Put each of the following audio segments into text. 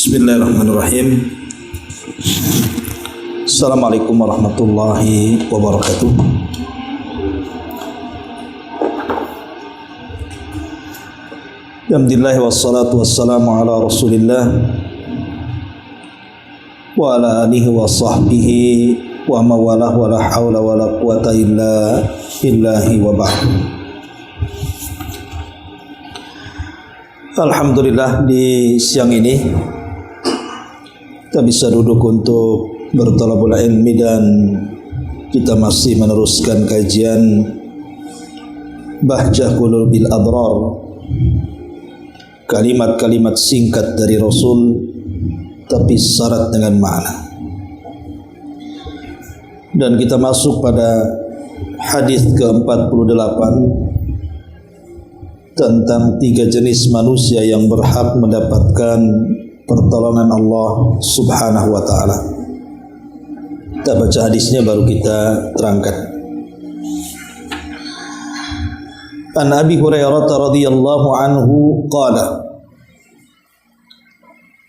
Bismillahirrahmanirrahim. Assalamualaikum warahmatullahi wabarakatuh. Alhamdulillah wassalatu wassalamu ala Rasulillah wa ala alihi wa sahbihi wa mawalah wa la hawla wa la quwata illa billahi wa ba'd. Alhamdulillah, di siang ini kita bisa duduk untuk berthalabul ilmi dan kita masih meneruskan kajian Bahjah Qulubil Abrar, kalimat-kalimat singkat dari Rasul tapi syarat dengan makna. Dan kita masuk pada hadis ke-48 tentang 3 jenis manusia yang berhak mendapatkan pertolongan Allah Subhanahu wa taala. Kita baca hadisnya baru kita terangkan. An Abi Hurairah radhiyallahu anhu qala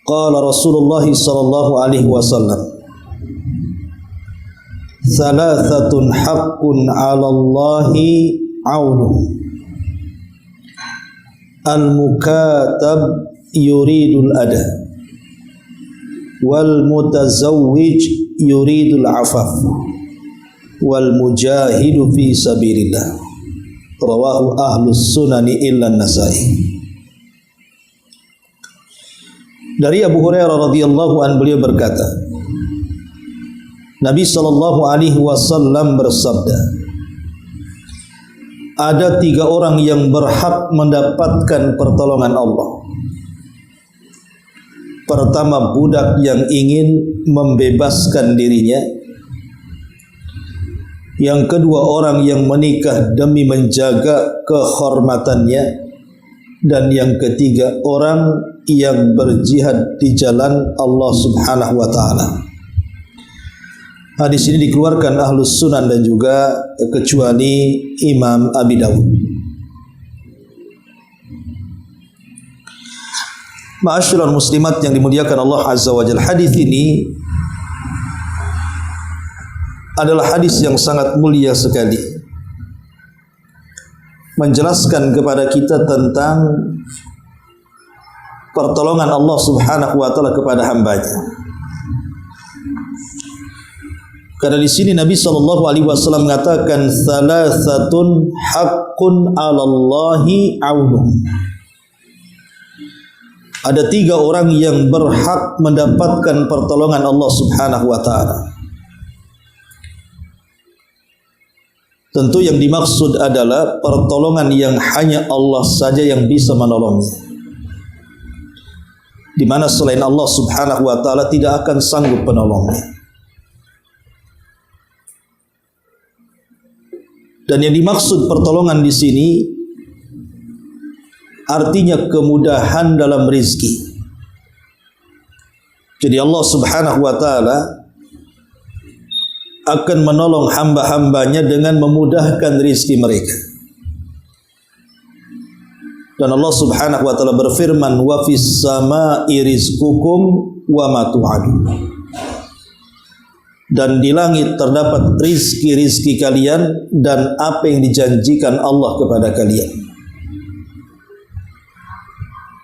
qala Rasulullah sallallahu alaihi wasallam thalathatun haqqun 'ala Allahi 'aunuhum al-mukatab yuridul ada wal mutazawwij yuridul afaf wal mujahidu fi sabilillah. Rawahu ahlus sunani illa an-Nasa'i. Dari Abu Hurairah radhiyallahu anhu, beliau berkata, Nabi sallallahu alaihi wasallam bersabda, ada 3 orang yang berhak mendapatkan pertolongan Allah. Pertama, budak yang ingin membebaskan dirinya. Yang kedua, orang yang menikah demi menjaga kehormatannya. Dan yang ketiga, orang yang berjihad di jalan Allah Subhanahu wa taala. Hadis ini dikeluarkan Ahlus Sunan dan juga kecuali Imam Abi Dawud. Ma'asyiral muslimat yang dimuliakan Allah Azza wa Jalla, hadis ini adalah hadis yang sangat mulia sekali, menjelaskan kepada kita tentang pertolongan Allah Subhanahu wa taala kepada hambanya. Karena di sini Nabi sallallahu alaihi wasallam mengatakan salasatun haqqun 'alallahi 'aunuhum. Ada 3 orang yang berhak mendapatkan pertolongan Allah Subhanahu wa taala. Tentu yang dimaksud adalah pertolongan yang hanya Allah saja yang bisa menolongnya, di mana selain Allah Subhanahu wa taala tidak akan sanggup penolongnya. Dan yang dimaksud pertolongan di sini artinya kemudahan dalam rizki. Jadi Allah Subhanahu wa taala akan menolong hamba-hambanya dengan memudahkan rizki mereka. Dan Allah Subhanahu wa taala berfirman, wa fis samai rizqukum wa ma tu'adun. Dan di langit terdapat rizki-rizki kalian dan apa yang dijanjikan Allah kepada kalian.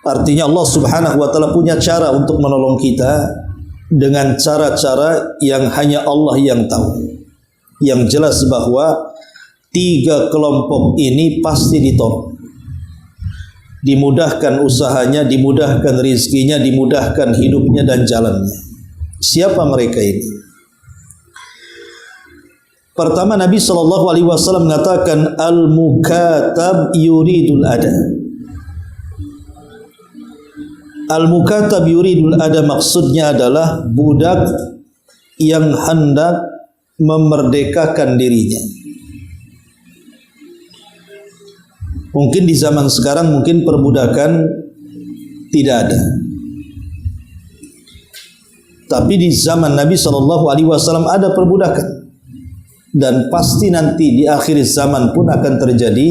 Artinya Allah Subhanahu wa taala punya cara untuk menolong kita dengan cara-cara yang hanya Allah yang tahu. Yang jelas bahwa 3 kelompok ini pasti ditolong. Dimudahkan usahanya, dimudahkan rizkinya, dimudahkan hidupnya dan jalannya. Siapa mereka ini? Pertama, Nabi sallallahu alaihi wasallam mengatakan al-mukatab yuridul ada. Al-mukatab yuridul ada maksudnya adalah budak yang hendak memerdekakan dirinya. Mungkin di zaman sekarang mungkin perbudakan tidak ada. Tapi di zaman Nabi sallallahu alaihi wasallam ada perbudakan. Dan pasti nanti di akhir zaman pun akan terjadi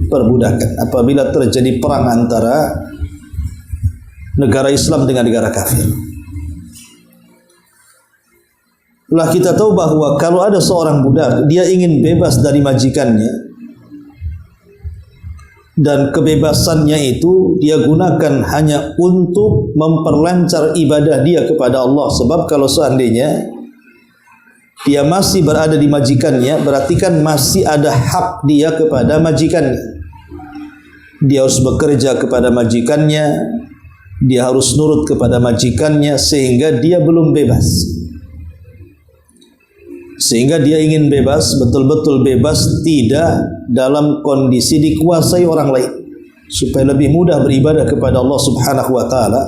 perbudakan apabila terjadi perang antara negara Islam dengan negara kafir. Lah kita tahu bahwa kalau ada seorang budak dia ingin bebas dari majikannya, dan kebebasannya itu dia gunakan hanya untuk memperlancar ibadah dia kepada Allah. Sebab kalau seandainya dia masih berada di majikannya, berarti kan masih ada hak dia kepada majikannya. Dia harus bekerja kepada majikannya, dia harus nurut kepada majikannya, sehingga dia belum bebas. Sehingga dia ingin bebas, betul-betul bebas, tidak dalam kondisi dikuasai orang lain, supaya lebih mudah beribadah kepada Allah Subhanahu wa taala.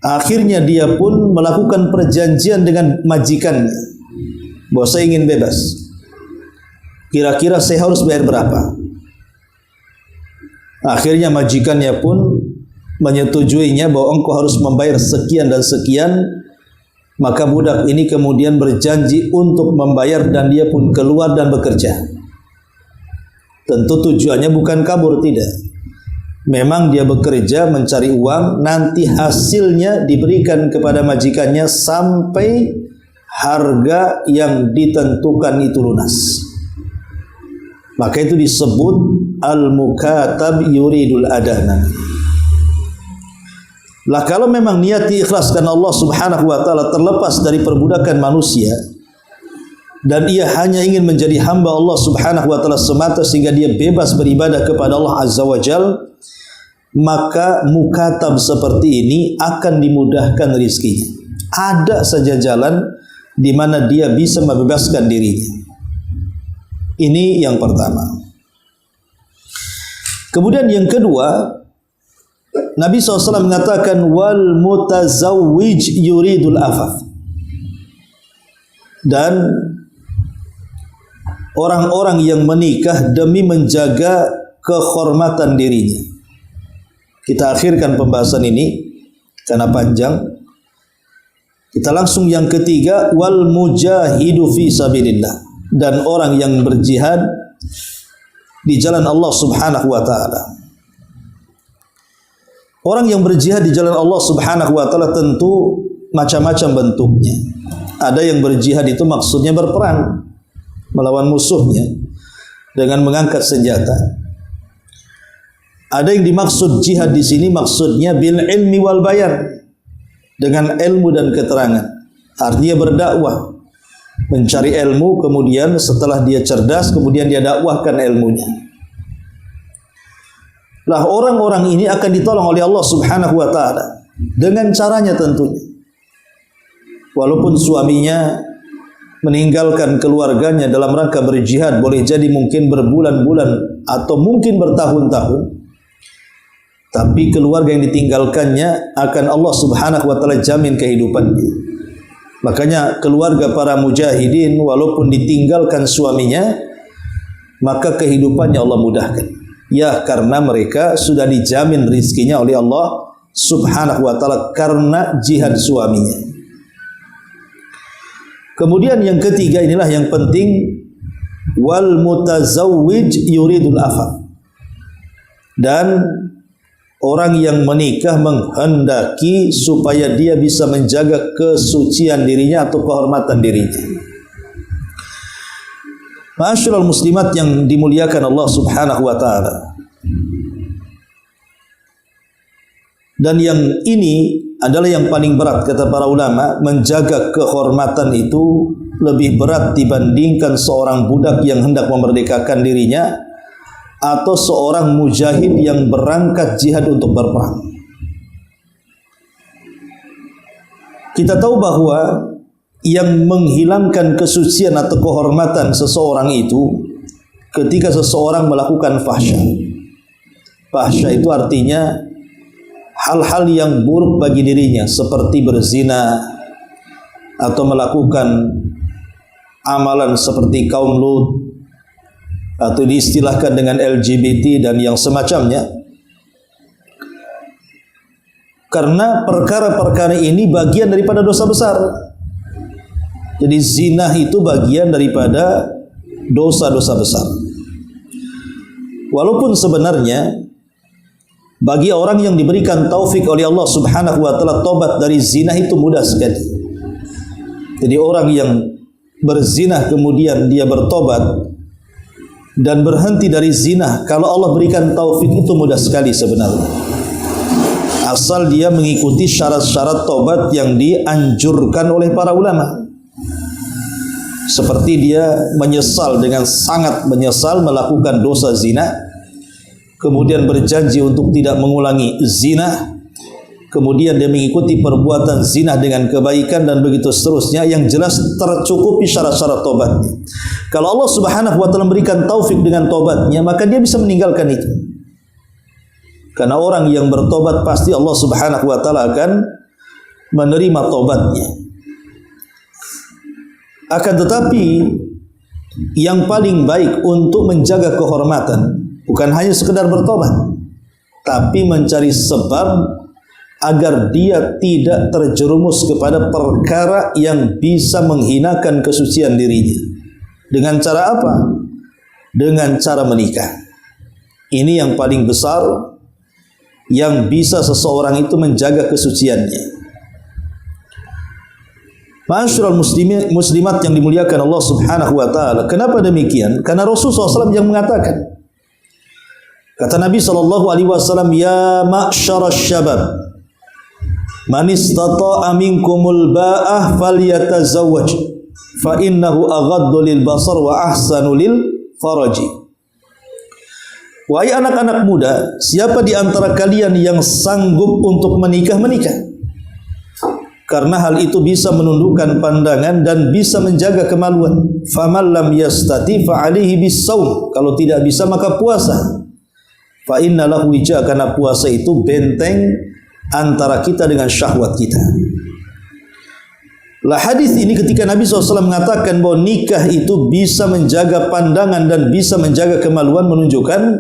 Akhirnya dia pun melakukan perjanjian dengan majikannya bahwa saya ingin bebas. Kira-kira saya harus bayar berapa? Akhirnya majikannya pun menyetujuinya bahwa engkau harus membayar sekian dan sekian. Maka budak ini kemudian berjanji untuk membayar dan dia pun keluar dan bekerja. Tentu tujuannya bukan kabur, tidak. Memang dia bekerja mencari uang, nanti hasilnya diberikan kepada majikannya sampai harga yang ditentukan itu lunas. Maka itu disebut al-mukatab yuridul adana. Lah kalau memang niat diikhlaskan Allah Subhanahu wa taala, terlepas dari perbudakan manusia, dan ia hanya ingin menjadi hamba Allah Subhanahu wa taala semata sehingga dia bebas beribadah kepada Allah Azza wa Jal, maka mukatab seperti ini akan dimudahkan rizkinya. Ada saja jalan di mana dia bisa membebaskan dirinya. Ini yang pertama. Kemudian yang kedua, Nabi SAW mengatakan wal mutazawwij yuridul afaf. Dan orang-orang yang menikah demi menjaga kehormatan dirinya. Kita akhirkan pembahasan ini karena panjang. Kita langsung yang ketiga, wal mujahidu fi sabilillah, dan orang yang berjihad di jalan Allah Subhanahu wa taala. Orang yang berjihad di jalan Allah Subhanahu wa taala tentu macam-macam bentuknya. Ada yang berjihad itu maksudnya berperang melawan musuhnya dengan mengangkat senjata. Ada yang dimaksud jihad di sini maksudnya bil ilmi wal bayan, dengan ilmu dan keterangan. Artinya berdakwah, mencari ilmu, kemudian setelah dia cerdas, kemudian dia dakwahkan ilmunya. Lah orang-orang ini akan ditolong oleh Allah Subhanahu wa taala dengan caranya tentunya. Walaupun suaminya meninggalkan keluarganya dalam rangka berjihad, boleh jadi mungkin berbulan-bulan atau mungkin bertahun-tahun, tapi keluarga yang ditinggalkannya akan Allah Subhanahu wa taala jamin kehidupannya. Makanya keluarga para mujahidin walaupun ditinggalkan suaminya, maka kehidupannya Allah mudahkan. Ya, karena mereka sudah dijamin rizkinya oleh Allah Subhanahu wa taala karena jihad suaminya. Kemudian yang ketiga, inilah yang penting, wal mutazawwij yuridul afaf. Dan orang yang menikah menghendaki supaya dia bisa menjaga kesucian dirinya atau kehormatan dirinya. Ma'asyiral muslimat yang dimuliakan Allah Subhanahu wa taala. Dan yang ini adalah yang paling berat kata para ulama, menjaga kehormatan itu lebih berat dibandingkan seorang budak yang hendak memerdekakan dirinya atau seorang mujahid yang berangkat jihad untuk berperang. Kita tahu bahwa yang menghilangkan kesucian atau kehormatan seseorang itu ketika seseorang melakukan fahsya. Fahsya itu artinya hal-hal yang buruk bagi dirinya, seperti berzina atau melakukan amalan seperti kaum Lut atau diistilahkan dengan LGBT dan yang semacamnya. Karena perkara-perkara ini bagian daripada dosa besar. Jadi zina itu bagian daripada dosa-dosa besar. Walaupun sebenarnya Bagi orang yang diberikan taufik oleh Allah Subhanahu wa taala tobat dari zina itu mudah sekali. Jadi orang yang berzina kemudian dia bertobat dan berhenti dari zina, kalau Allah berikan taufik itu mudah sekali sebenarnya. Asal dia mengikuti syarat-syarat tobat yang dianjurkan oleh para ulama. Seperti dia menyesal, dengan sangat menyesal melakukan dosa zina, kemudian berjanji untuk tidak mengulangi zina, kemudian dia mengikuti perbuatan zina dengan kebaikan dan begitu seterusnya, yang jelas tercukupi syarat-syarat tobatnya. Kalau Allah Subhanahu wa taala memberikan taufik dengan tobatnya, maka dia bisa meninggalkan itu. Karena orang yang bertobat pasti Allah Subhanahu wa taala akan menerima tobatnya. Akan tetapi yang paling baik untuk menjaga kehormatan bukan hanya sekedar bertobat, tapi mencari sebab agar dia tidak terjerumus kepada perkara yang bisa menghinakan kesucian dirinya. Dengan cara apa? Dengan cara menikah. Ini yang paling besar yang bisa seseorang itu menjaga kesuciannya. Ma'asyiral muslimat yang dimuliakan Allah Subhanahu wa taala. Kenapa demikian? Karena Rasulullah SAW yang mengatakan. Kata Nabi SAW, "Ya ma'syarasy syabab, man istata'a minkumul ba'ah falyatazawwaj, fa innahu aghaddu lil basar wa ahsanu lil faraji." Wahai anak-anak muda, siapa di antara kalian yang sanggup untuk menikah, menikah. Karena hal itu bisa menundukkan pandangan dan bisa menjaga kemaluan. Faman lam yastati fa alaihi bis-shaum. Kalau tidak bisa maka puasa. Fa inna lahu wija, karena puasa itu benteng antara kita dengan syahwat kita. Lah hadis ini ketika Nabi SAW mengatakan bahwa nikah itu bisa menjaga pandangan dan bisa menjaga kemaluan, menunjukkan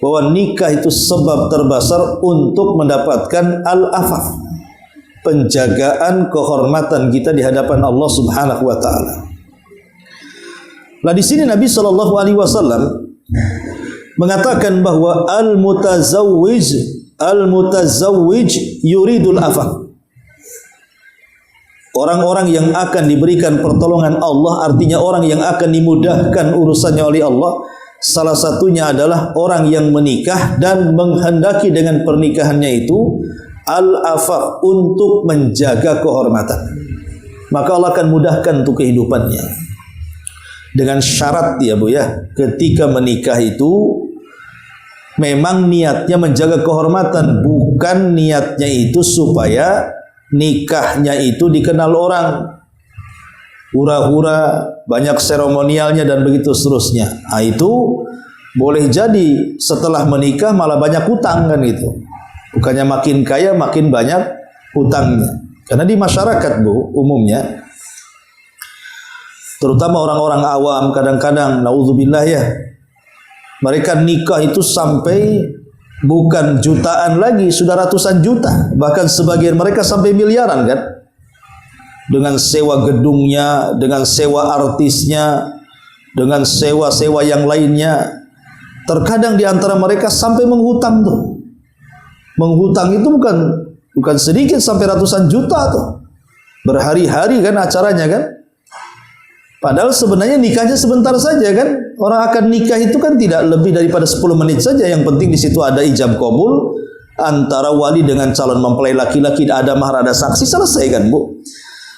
bahwa nikah itu sebab terbesar untuk mendapatkan al-afaf, penjagaan kehormatan kita di hadapan Allah Subhanahu wa taala. Lah di sini Nabi sallallahu alaihi wasallam mengatakan bahwa al-mutazawwij yuridul afaf. Orang-orang yang akan diberikan pertolongan Allah, artinya orang yang akan dimudahkan urusannya oleh Allah, salah satunya adalah orang yang menikah dan menghendaki dengan pernikahannya itu al-afaf, untuk menjaga kehormatan. Maka Allah akan mudahkan untuk kehidupannya. Dengan syarat ya Bu ya, ketika menikah itu memang niatnya menjaga kehormatan, bukan niatnya itu supaya nikahnya itu dikenal orang, hura-hura, banyak seremonialnya dan begitu seterusnya. Nah, itu boleh jadi setelah menikah malah banyak hutang kan gitu. Bukannya makin kaya makin banyak hutangnya. Karena di masyarakat Bu, umumnya terutama orang-orang awam, kadang-kadang naudzubillah ya, mereka nikah itu sampai bukan jutaan lagi, sudah ratusan juta. Bahkan sebagian mereka sampai miliaran kan. Dengan sewa gedungnya, dengan sewa artisnya, dengan sewa-sewa yang lainnya. Terkadang di antara mereka sampai menghutang tuh. Menghutang itu bukan sedikit, sampai ratusan juta tuh. Berhari-hari kan acaranya kan. Padahal sebenarnya nikahnya sebentar saja kan. Orang akan nikah itu kan tidak lebih daripada 10 menit saja. Yang penting di situ ada ijab kabul antara wali dengan calon mempelai laki-laki, ada mahar, ada saksi, selesai kan Bu.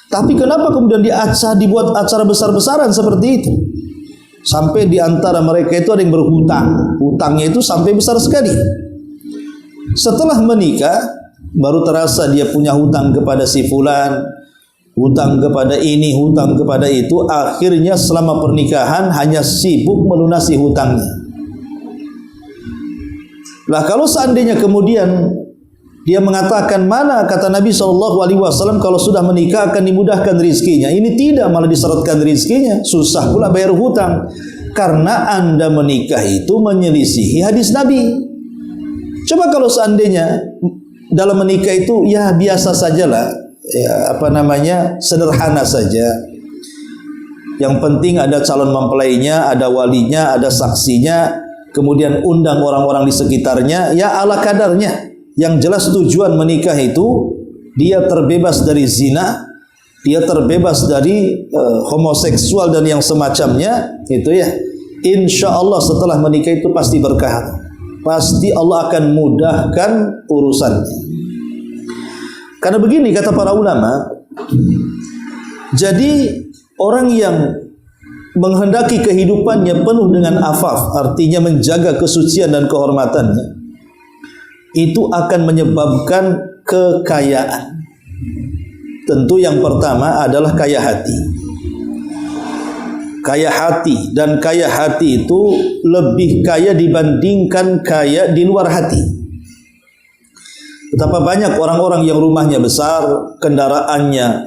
Tapi kenapa kemudian dibuat acara besar-besaran seperti itu? Sampai di antara mereka itu ada yang berhutang. Hutangnya itu sampai besar sekali. Setelah menikah baru terasa dia punya hutang kepada si fulan, hutang kepada ini, hutang kepada itu. Akhirnya selama pernikahan hanya sibuk melunasi hutangnya. Lah kalau seandainya kemudian dia mengatakan, mana kata Nabi SAW kalau sudah menikah akan dimudahkan rizkinya. Ini tidak, malah disyaratkan rizkinya. Susah pula bayar hutang. Karena Anda menikah itu menyelisihi hadis Nabi. Coba kalau seandainya dalam menikah itu ya biasa sajalah, ya sederhana saja. Yang penting ada calon mempelainya, ada walinya, ada saksinya. kemudian undang orang-orang di sekitarnya, ya ala kadarnya. Yang jelas tujuan menikah itu dia terbebas dari zina, dia terbebas dari homoseksual dan yang semacamnya, itu ya. Insya Allah setelah menikah itu pasti berkah, pasti Allah akan mudahkan urusannya. Karena begini kata para ulama, jadi orang yang menghendaki kehidupannya penuh dengan afaf, artinya menjaga kesucian dan kehormatannya, itu akan menyebabkan kekayaan. Tentu yang pertama adalah kaya hati. Kaya hati, dan kaya hati itu lebih kaya dibandingkan kaya di luar hati. Betapa banyak orang-orang yang rumahnya besar, kendaraannya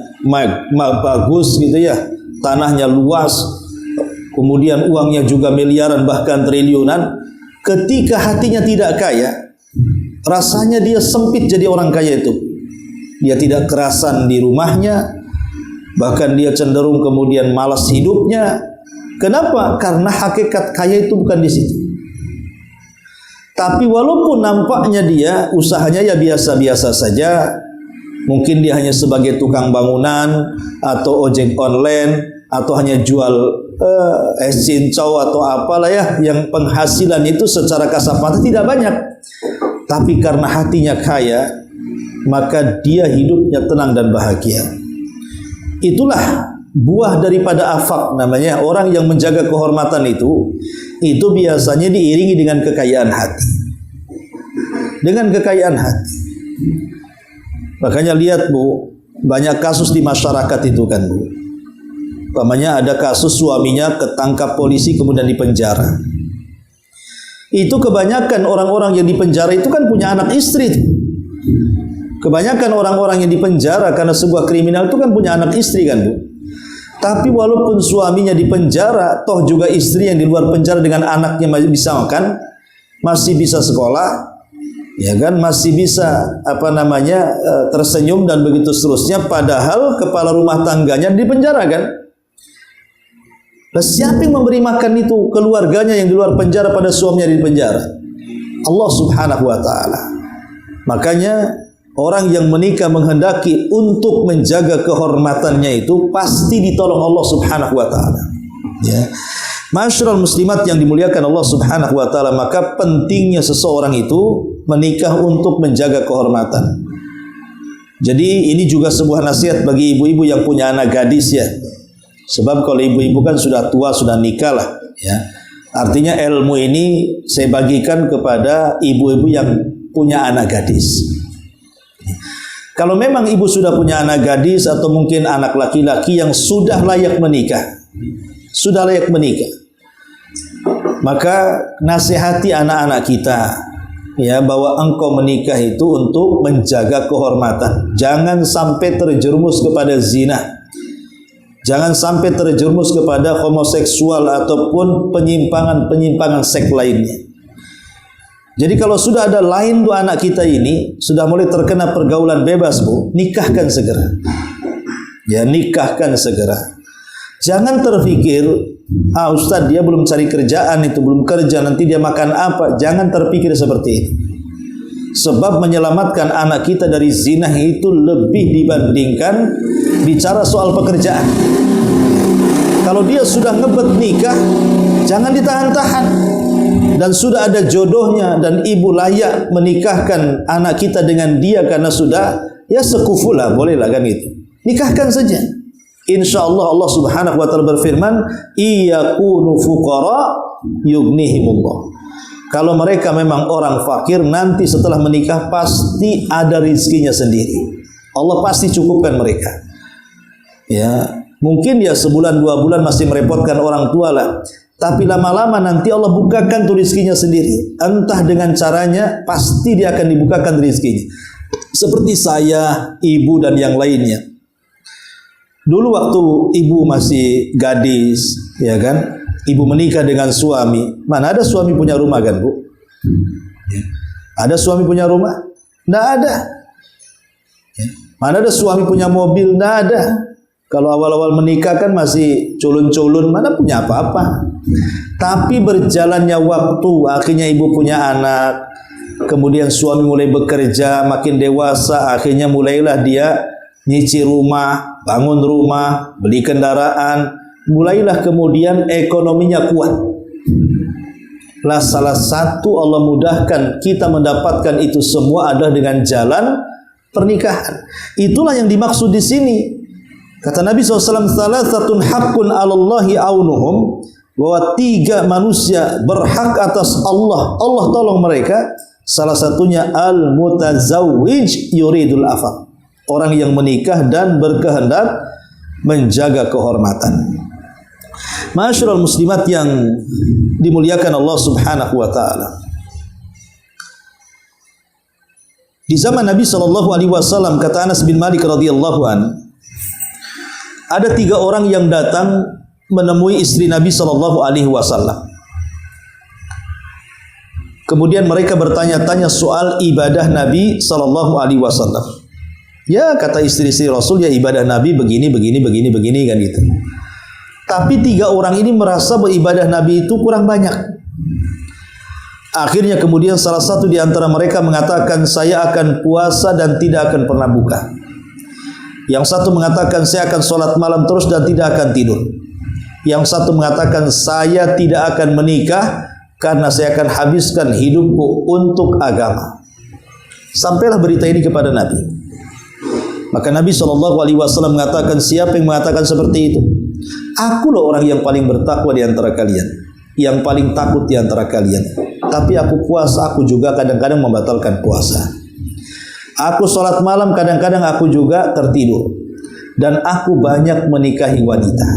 bagus gitu ya, tanahnya luas, kemudian uangnya juga miliaran bahkan triliunan, ketika hatinya tidak kaya, rasanya dia sempit jadi orang kaya itu. Dia tidak kerasan di rumahnya, bahkan dia cenderung kemudian malas hidupnya. Kenapa? Karena hakikat kaya itu bukan di situ. Tapi walaupun nampaknya dia usahanya ya biasa-biasa saja, mungkin dia hanya sebagai tukang bangunan atau ojek online atau hanya jual es cincau atau apalah ya, yang penghasilan itu secara kasat mata tidak banyak. Tapi karena hatinya kaya, maka dia hidupnya tenang dan bahagia. Itulah buah daripada afaq namanya. Orang yang menjaga kehormatan itu biasanya diiringi dengan kekayaan hati. Dengan kekayaan hati. Makanya lihat Bu, banyak kasus di masyarakat itu kan Bu. Umpamanya ada kasus suaminya ketangkap polisi kemudian dipenjara. Itu kebanyakan orang-orang yang dipenjara itu kan punya anak istri. Kebanyakan orang-orang yang dipenjara karena sebuah kriminal itu kan punya anak istri kan Bu. Tapi walaupun suaminya dipenjara, toh juga istri yang di luar penjara dengan anaknya masih bisa makan, masih bisa sekolah, ya kan, masih bisa tersenyum dan begitu seterusnya. Padahal kepala rumah tangganya dipenjara kan. Nah, siapa yang memberi makan itu keluarganya yang di luar penjara pada suaminya di penjara? Allah Subhanahu wa taala. Makanya orang yang menikah menghendaki untuk menjaga kehormatannya itu pasti ditolong Allah Subhanahu wa taala. Ya. Masyarul muslimat yang dimuliakan Allah Subhanahu wa taala, maka pentingnya seseorang itu menikah untuk menjaga kehormatan. Jadi ini juga sebuah nasihat bagi ibu-ibu yang punya anak gadis ya. Sebab kalau ibu-ibu kan sudah tua, sudah nikah lah ya. Artinya ilmu ini saya bagikan kepada ibu-ibu yang punya anak gadis. Kalau memang ibu sudah punya anak gadis atau mungkin anak laki-laki yang sudah layak menikah, maka nasihati anak-anak kita ya, bahwa engkau menikah itu untuk menjaga kehormatan. Jangan sampai terjerumus kepada zina. Jangan sampai terjerumus kepada homoseksual ataupun penyimpangan seks lainnya. Jadi kalau sudah ada lain tuh anak kita ini sudah mulai terkena pergaulan bebas Bu, nikahkan segera. Ya, nikahkan segera. Jangan terpikir, Ustaz dia belum cari kerjaan, itu belum kerja, nanti dia makan apa. Jangan terpikir seperti itu. Sebab menyelamatkan anak kita dari zina itu lebih dibandingkan bicara soal pekerjaan. Kalau dia sudah ngebet nikah, jangan ditahan-tahan. Dan sudah ada jodohnya dan ibu layak menikahkan anak kita dengan dia karena sudah ya sekufu lah, bolehlah kan itu. Nikahkan saja. Insya Allah Allah Subhanahu wa taala berfirman, "Iyakunu fuqara yughnihimullah." Kalau mereka memang orang fakir, nanti setelah menikah pasti ada rizkinya sendiri. Allah pasti cukupkan mereka. Ya, mungkin ya sebulan 2 bulan masih merepotkan orang tua lah. Tapi lama-lama nanti Allah bukakan tuh rizkinya sendiri. Entah dengan caranya, pasti dia akan dibukakan rizkinya. Seperti saya, ibu dan yang lainnya. Dulu waktu ibu masih gadis, ya kan? Ibu menikah dengan suami. Mana ada suami punya rumah kan, Bu? Ya. Ada suami punya rumah? Tidak ada. Ya. Mana ada suami punya mobil? Tidak ada. Kalau awal-awal menikah kan masih culun-culun, mana punya apa-apa. Tapi berjalannya waktu, akhirnya ibu punya anak, kemudian suami mulai bekerja, makin dewasa, akhirnya mulailah dia nyicil rumah, bangun rumah, beli kendaraan, mulailah kemudian ekonominya kuat. Lah salah satu Allah mudahkan kita mendapatkan itu semua adalah dengan jalan pernikahan. Itulah yang dimaksud di sini. Kata Nabi SAW, "Thalathatun haqqun 'alallahi aunuhum", bahwa 3 manusia berhak atas Allah. Allah tolong mereka. Salah satunya al-mutazawwij yuridul afaf, orang yang menikah dan berkehendak menjaga kehormatan. Ma'asyiral muslimat yang dimuliakan Allah Subhanahu wa taala. Di zaman Nabi sallallahu alaihi wasallam, kata Anas bin Malik radhiyallahu an, ada 3 orang yang datang menemui istri Nabi sallallahu alaihi wasallam. Kemudian mereka bertanya-tanya soal ibadah Nabi sallallahu alaihi wasallam. Ya, kata istri-istri Rasul, ya ibadah Nabi begini kan gitu. Tapi 3 orang ini merasa beribadah Nabi itu kurang banyak. Akhirnya kemudian salah satu di antara mereka mengatakan, saya akan puasa dan tidak akan pernah buka. Yang satu mengatakan, saya akan sholat malam terus dan tidak akan tidur. Yang satu mengatakan, saya tidak akan menikah karena saya akan habiskan hidupku untuk agama. Sampailah berita ini kepada Nabi. Maka Nabi SAW mengatakan, siapa yang mengatakan seperti itu? Akulah orang yang paling bertakwa di antara kalian, yang paling takut di antara kalian. Tapi aku puasa, aku juga kadang-kadang membatalkan puasa. Aku sholat malam, kadang-kadang aku juga tertidur. Dan aku banyak menikahi wanita.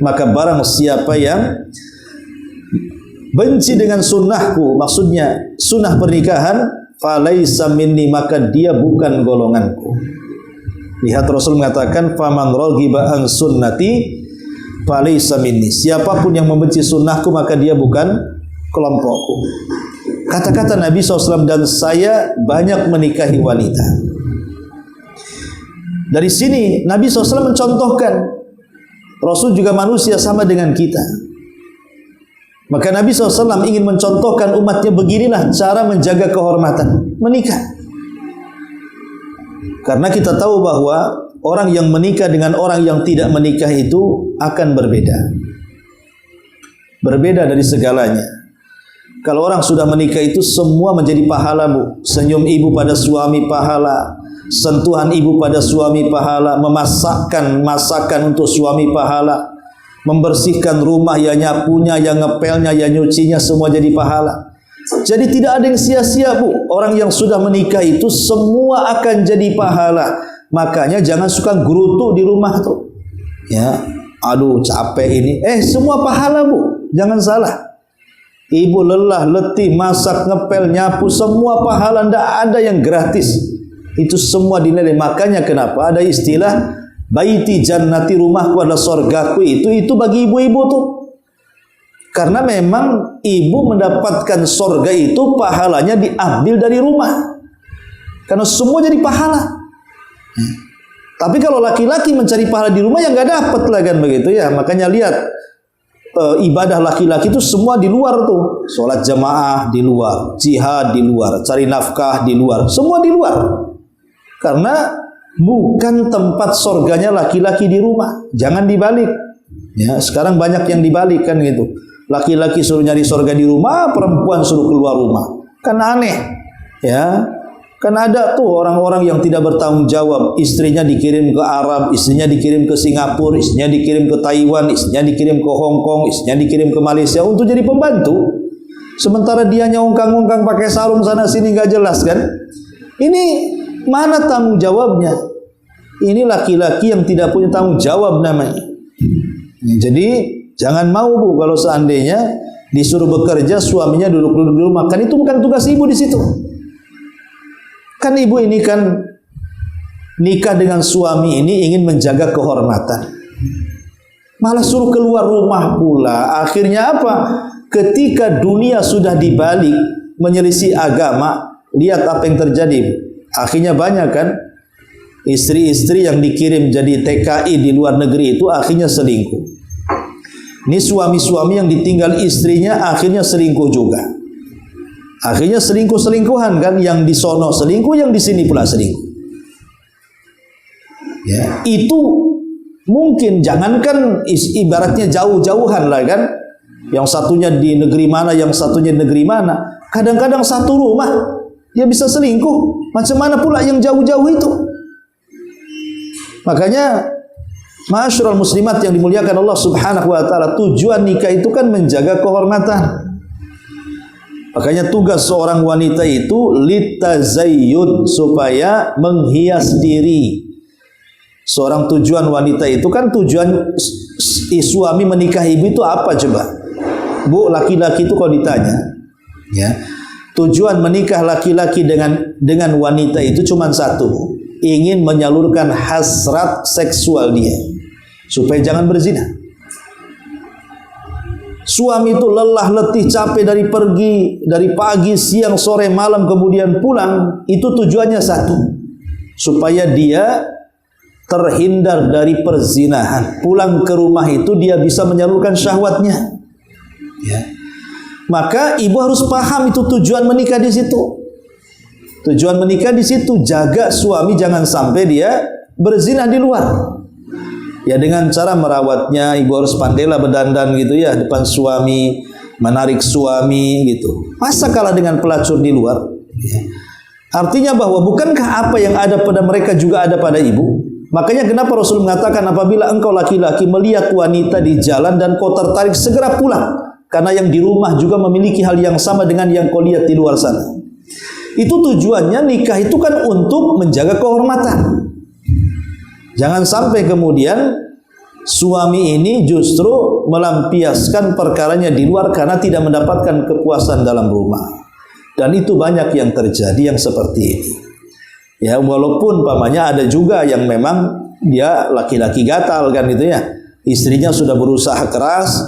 Maka barang siapa yang benci dengan sunnahku, maksudnya sunnah pernikahan, falaisa minni, maka dia bukan golonganku. Lihat Rasul mengatakan, faman raghiba an sunnati falaisa minni. Siapapun yang membenci sunnahku, maka dia bukan kelompokku. Kata-kata Nabi SAW, dan saya banyak menikahi wanita. Dari sini Nabi SAW mencontohkan, Rasul juga manusia sama dengan kita. Maka Nabi SAW ingin mencontohkan umatnya, beginilah cara menjaga kehormatan menikah. Karena kita tahu bahwa orang yang menikah dengan orang yang tidak menikah itu akan berbeda. Berbeda dari segalanya. Kalau orang sudah menikah itu semua menjadi pahala, Bu. Senyum ibu pada suami pahala, sentuhan ibu pada suami pahala, memasakkan masakan untuk suami pahala, membersihkan rumah, ya nyapunya, ya ngepelnya, ya nyucinya, semua jadi pahala. Jadi tidak ada yang sia-sia, Bu. Orang yang sudah menikah itu semua akan jadi pahala. Makanya jangan suka gerutu di rumah tuh. Ya, aduh capek ini. Semua pahala, Bu. Jangan salah. Ibu lelah, letih, masak, ngepel, nyapu, semua pahala, tidak ada yang gratis. Itu semua dinilai. Makanya kenapa ada istilah baiti jannati, rumahku adalah sorgaku, itu bagi ibu-ibu tuh. Karena memang ibu mendapatkan sorga itu pahalanya diambil dari rumah. Karena semua jadi pahala. Tapi kalau laki-laki mencari pahala di rumah, ya nggak dapat lah kan begitu ya. Makanya lihat, ibadah laki-laki itu semua di luar tuh. Sholat jamaah di luar, jihad di luar, cari nafkah di luar, semua di luar. Karena bukan tempat sorganya laki-laki di rumah. Jangan dibalik. Ya, sekarang banyak yang dibalik kan gitu. Laki-laki suruh nyari sorga di rumah, perempuan suruh keluar rumah. Kan aneh. Ya. Kan ada tuh orang-orang yang tidak bertanggung jawab. Istrinya dikirim ke Arab, istrinya dikirim ke Singapura, istrinya dikirim ke Taiwan, istrinya dikirim ke Hong Kong, istrinya dikirim ke Malaysia untuk jadi pembantu. Sementara dia ngongkang-ngongkang pakai sarung sana sini, nggak jelas kan? Ini mana tanggung jawabnya? Ini laki-laki yang tidak punya tanggung jawab namanya. Jadi jangan mau, Bu, kalau seandainya disuruh bekerja, suaminya duduk-duduk di rumah. Kan itu bukan tugas ibu di situ. Kan ibu ini kan nikah dengan suami ini ingin menjaga kehormatan. Malah suruh keluar rumah pula. Akhirnya apa? Ketika dunia sudah dibalik menyelisih agama, lihat apa yang terjadi. Akhirnya banyak kan istri-istri yang dikirim jadi TKI di luar negeri itu akhirnya selingkuh. Ini suami-suami yang ditinggal istrinya akhirnya selingkuh juga. Akhirnya selingkuh-selingkuhan kan, yang di sono selingkuh, yang di sini pula selingkuh. Ya, itu mungkin jangankan ibaratnya jauh-jauhan lah kan. Yang satunya di negeri mana, yang satunya di negeri mana. Kadang-kadang satu rumah dia bisa selingkuh. Macam mana pula yang jauh-jauh itu? Makanya ma'asyiral muslimat yang dimuliakan Allah Subhanahu wa taala, tujuan nikah itu kan menjaga kehormatan. Makanya tugas seorang wanita itu litazayyun, supaya menghias diri. Seorang tujuan wanita itu kan, tujuan suami menikah ibu itu apa coba? Bu, laki-laki itu kalau ditanya, ya, tujuan menikah laki-laki dengan wanita itu cuma satu, ingin menyalurkan hasrat seksual dia, supaya jangan berzina. Suami itu lelah, letih, capek dari pagi, siang, sore, malam, kemudian pulang, itu tujuannya satu, supaya dia terhindar dari perzinahan. Pulang ke rumah itu dia bisa menyalurkan syahwatnya. Ya. Maka ibu harus paham itu tujuan menikah di situ. Tujuan menikah di situ, jaga suami jangan sampai dia berzina di luar. Ya, dengan cara merawatnya, ibu harus pandailah berdandan gitu ya depan suami, menarik suami gitu. Masa kalah dengan pelacur di luar? Ya. Artinya bahwa bukankah apa yang ada pada mereka juga ada pada ibu? Makanya kenapa Rasul mengatakan, apabila engkau laki-laki melihat wanita di jalan dan kau tertarik, segera pulang. Karena yang di rumah juga memiliki hal yang sama dengan yang kau lihat di luar sana. Itu tujuannya nikah itu kan untuk menjaga kehormatan. Jangan sampai kemudian suami ini justru melampiaskan perkaranya di luar karena tidak mendapatkan kepuasan dalam rumah. Dan itu banyak yang terjadi yang seperti ini. Ya, walaupun pamannya ada juga yang memang dia laki-laki gatal kan gitu ya. Istrinya sudah berusaha keras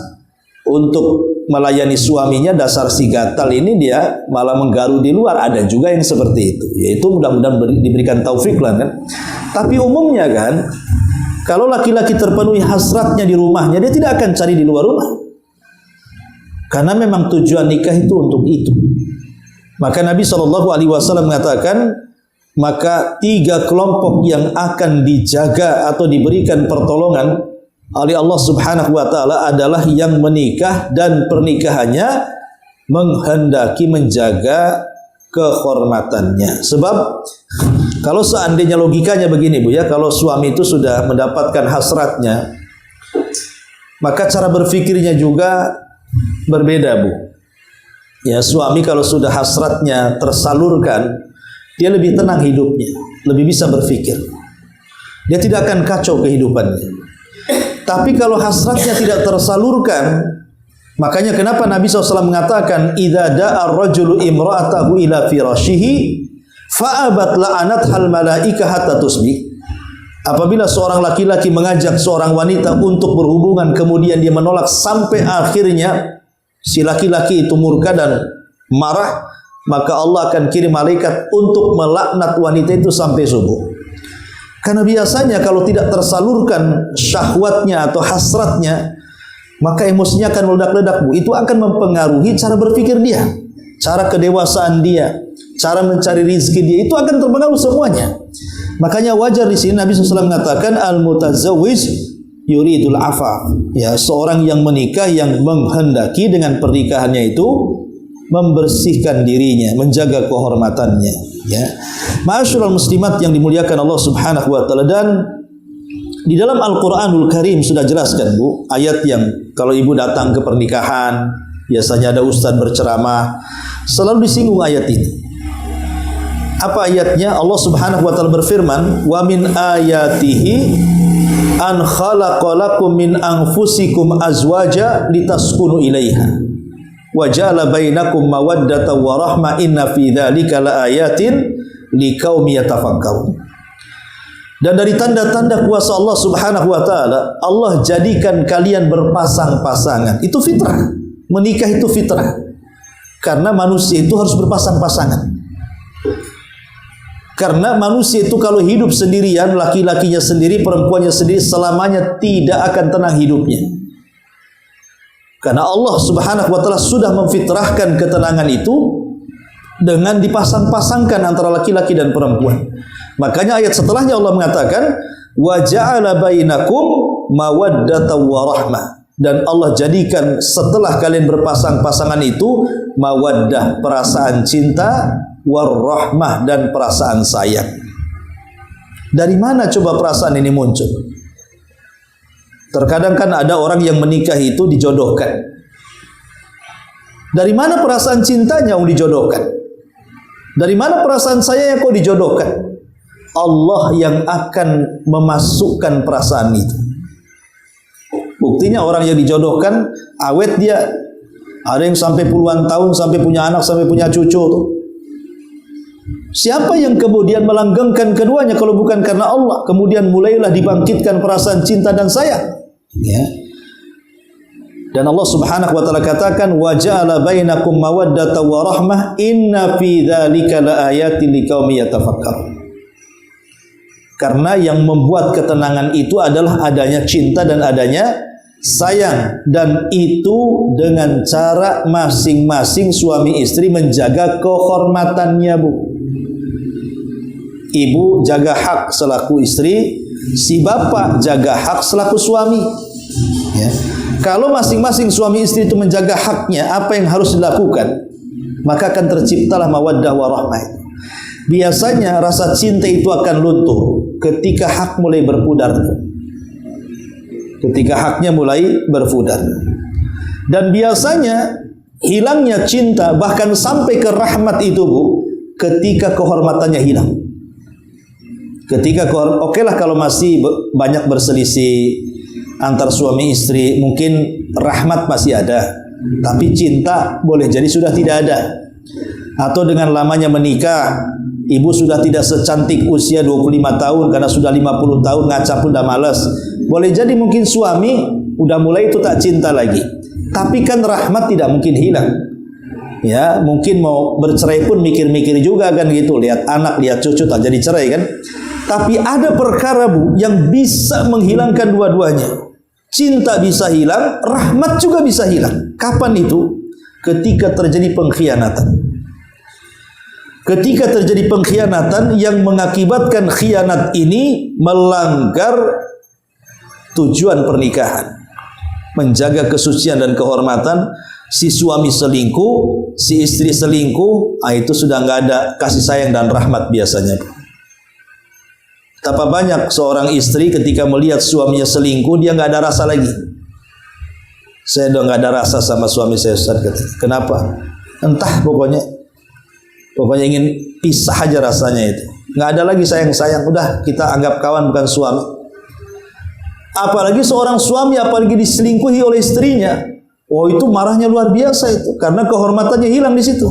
untuk melayani suaminya, dasar si gatal ini dia malah menggaru di luar. Ada juga yang seperti itu. Yaitu mudah-mudahan diberikan taufik lah kan. Tapi umumnya kan, kalau laki-laki terpenuhi hasratnya di rumahnya, dia tidak akan cari di luar rumah. Karena memang tujuan nikah itu untuk itu. Maka Nabi SAW mengatakan, maka 3 kelompok yang akan dijaga atau diberikan pertolongan oleh Allah Subhanahu wa taala adalah yang menikah dan pernikahannya menghendaki menjaga kehormatannya. Sebab kalau seandainya logikanya begini Bu ya, kalau suami itu sudah mendapatkan hasratnya, maka cara berpikirnya juga berbeda Bu. Ya, suami kalau sudah hasratnya tersalurkan, dia lebih tenang hidupnya, lebih bisa berpikir. Dia tidak akan kacau kehidupannya. Tapi kalau hasratnya tidak tersalurkan, makanya kenapa Nabi SAW mengatakan, idza da'a ar-rajulu imra'atahu ila firashihi fa'abat la'anat hal malaika hatta tusbih. Apabila seorang laki-laki mengajak seorang wanita untuk berhubungan, kemudian dia menolak sampai akhirnya si laki-laki itu murka dan marah, maka Allah akan kirim malaikat untuk melaknat wanita itu sampai subuh. Karena biasanya kalau tidak tersalurkan syahwatnya atau hasratnya, maka emosinya akan meledak-ledak Bu. Itu akan mempengaruhi cara berpikir dia, cara kedewasaan dia, cara mencari rezeki dia, itu akan terpengaruh semuanya. Makanya wajar di sini Nabi SAW mengatakan al-mutazawwij yuridul afaf. Ya, seorang yang menikah yang menghendaki dengan pernikahannya itu membersihkan dirinya, menjaga kehormatannya. Ya, ma'asyiral muslimat yang dimuliakan Allah Subhanahu wa taala, dan di dalam Al-Qur'anul Karim sudah jelaskan Bu, ayat yang kalau ibu datang ke pernikahan, biasanya ada ustaz berceramah, selalu disinggung ayat ini. Apa ayatnya? Allah Subhanahu wa taala berfirman, "Wa min ayatihi an khalaqalakum min anfusikum azwaja litaskunu ilaiha." Wa ja'ala bainakum mawaddatan wa rahmah inna fi dzalika laayatin liqaumin yatafakkarun. Dan dari tanda-tanda kuasa Allah Subhanahu wa taala, Allah jadikan kalian berpasang-pasangan. Itu fitrah. Menikah itu fitrah. Karena manusia itu harus berpasang-pasangan. Karena manusia itu kalau hidup sendirian, laki-lakinya sendiri, perempuannya sendiri, selamanya tidak akan tenang hidupnya. Karena Allah Subhanahu wa taala sudah memfitrahkan ketenangan itu dengan dipasang-pasangkan antara laki-laki dan perempuan. Makanya ayat setelahnya Allah mengatakan wa ja'ala bainakum mawaddatan wa rahmah, dan Allah jadikan setelah kalian berpasang-pasangan itu mawaddah, perasaan cinta, warahmah, dan perasaan sayang. Dari mana coba perasaan ini muncul? Terkadang kan ada orang yang menikah itu dijodohkan. Dari mana perasaan cintanya yang dijodohkan? Dari mana perasaan sayangnya kok dijodohkan? Allah yang akan memasukkan perasaan itu. Buktinya orang yang dijodohkan awet dia. Ada yang sampai puluhan tahun, sampai punya anak, sampai punya cucu tuh. Siapa yang kemudian melanggengkan keduanya kalau bukan karena Allah? Kemudian mulailah dibangkitkan perasaan cinta dan sayang. Ya. Dan Allah Subhanahu wa taala katakan wa ja'ala bainakum mawaddatan wa rahmah inna fi dzalika laayatin liqaumin yatafakkarun. Karena yang membuat ketenangan itu adalah adanya cinta dan adanya sayang, dan itu dengan cara masing-masing suami istri menjaga kehormatannya, Bu. Ibu jaga hak selaku istri, si bapak jaga hak selaku suami. Ya. Kalau masing-masing suami istri itu menjaga haknya, apa yang harus dilakukan? Maka akan terciptalah mawaddah warahmah. Biasanya rasa cinta itu akan luntur ketika hak mulai berpudar. Ketika haknya mulai berpudar. Dan biasanya hilangnya cinta bahkan sampai ke rahmat itu, Bu, ketika kehormatannya hilang. Ketika oke lah kalau masih banyak berselisih antar suami istri, mungkin rahmat masih ada, tapi cinta boleh jadi sudah tidak ada. Atau dengan lamanya menikah, ibu sudah tidak secantik usia 25 tahun karena sudah 50 tahun ngaca pun udah malas. Boleh jadi mungkin suami udah mulai itu tak cinta lagi. Tapi kan rahmat tidak mungkin hilang. Ya, mungkin mau bercerai pun mikir-mikir juga kan gitu, lihat anak, lihat cucu tak jadi cerai kan. Tapi ada perkara, Bu, yang bisa menghilangkan dua-duanya. Cinta bisa hilang, rahmat juga bisa hilang. Kapan itu? Ketika terjadi pengkhianatan. Ketika terjadi pengkhianatan yang mengakibatkan khianat ini melanggar tujuan pernikahan. Menjaga kesucian dan kehormatan, si suami selingkuh, si istri selingkuh, itu sudah nggak ada kasih sayang dan rahmat biasanya. Betapa banyak seorang istri ketika melihat suaminya selingkuh, dia nggak ada rasa lagi. Saya udah nggak ada rasa sama suami saya, Ustaz. Kenapa? Entah, pokoknya ingin pisah aja rasanya itu. Nggak ada lagi sayang-sayang. Udah kita anggap kawan bukan suami. Apalagi seorang suami, apalagi diselingkuhi oleh istrinya. Oh, itu marahnya luar biasa itu, karena kehormatannya hilang di situ.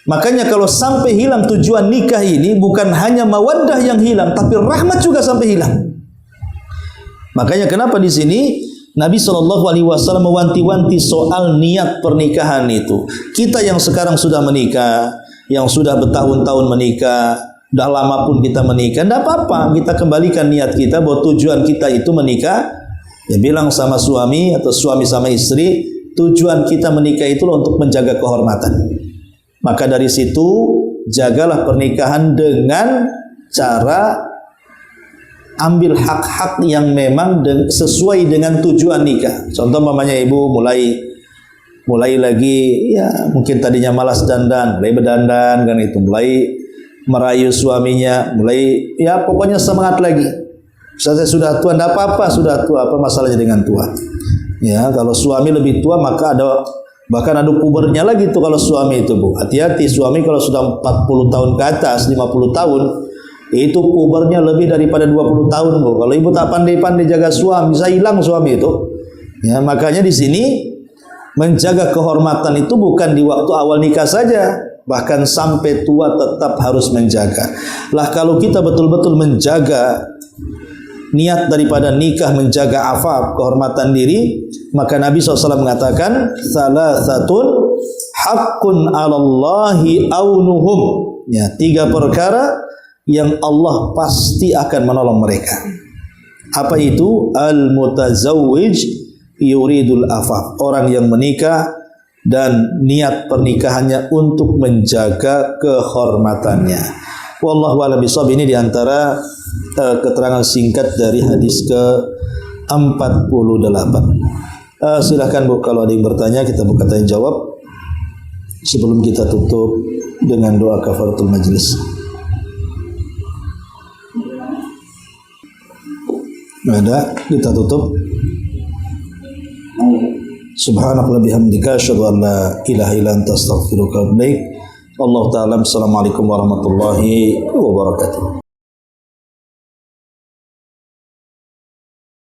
Makanya kalau sampai hilang tujuan nikah ini, bukan hanya mawaddah yang hilang, tapi rahmat juga sampai hilang. Makanya kenapa di sini Nabi SAW mewanti-wanti soal niat pernikahan itu. Kita yang sekarang sudah menikah, yang sudah bertahun-tahun menikah, dah lama pun kita menikah, tidak apa-apa, kita kembalikan niat kita bahwa tujuan kita itu menikah. Ya, bilang sama suami atau suami sama istri, tujuan kita menikah itu untuk menjaga kehormatan. Maka dari situ jagalah pernikahan dengan cara ambil hak-hak yang memang sesuai dengan tujuan nikah. Contoh mamanya ibu mulai lagi, ya mungkin tadinya malas dandan, mulai berdandan kan itu, mulai merayu suaminya, mulai ya pokoknya semangat lagi. Saya sudah tua, tidak apa-apa, sudah tua, apa masalahnya dengan tua? Ya, kalau suami lebih tua maka bahkan ada pubernya lagi tuh kalau suami itu, Bu. Hati-hati, suami kalau sudah 40 tahun ke atas, 50 tahun, itu pubernya lebih daripada 20 tahun, Bu. Kalau ibu tak pandai-pandai jaga suami, bisa hilang suami itu. Ya, makanya di sini menjaga kehormatan itu bukan di waktu awal nikah saja, bahkan sampai tua tetap harus menjaga. Lah kalau kita betul-betul menjaga niat daripada nikah, menjaga afaf, kehormatan diri, maka Nabi SAW mengatakan salasatun haqqun 'alallahi aunuhum. Ya, 3 perkara yang Allah pasti akan menolong mereka. Apa itu? Al-mutazawwij yuridul afaf, orang yang menikah dan niat pernikahannya untuk menjaga kehormatannya. Wallahu a'lam bishawab. Ini diantara keterangan singkat dari hadis ke-48. Silakan Bu, kalau ada yang bertanya kita buka tanya jawab sebelum kita tutup dengan doa kafaratul majlis. Ada, kita tutup. Subhanallah bihamdika asyhadu an la ilaha illa anta astaghfiruka wa atubu ilaik. Allah taala. Assalamualaikum warahmatullahi wabarakatuh.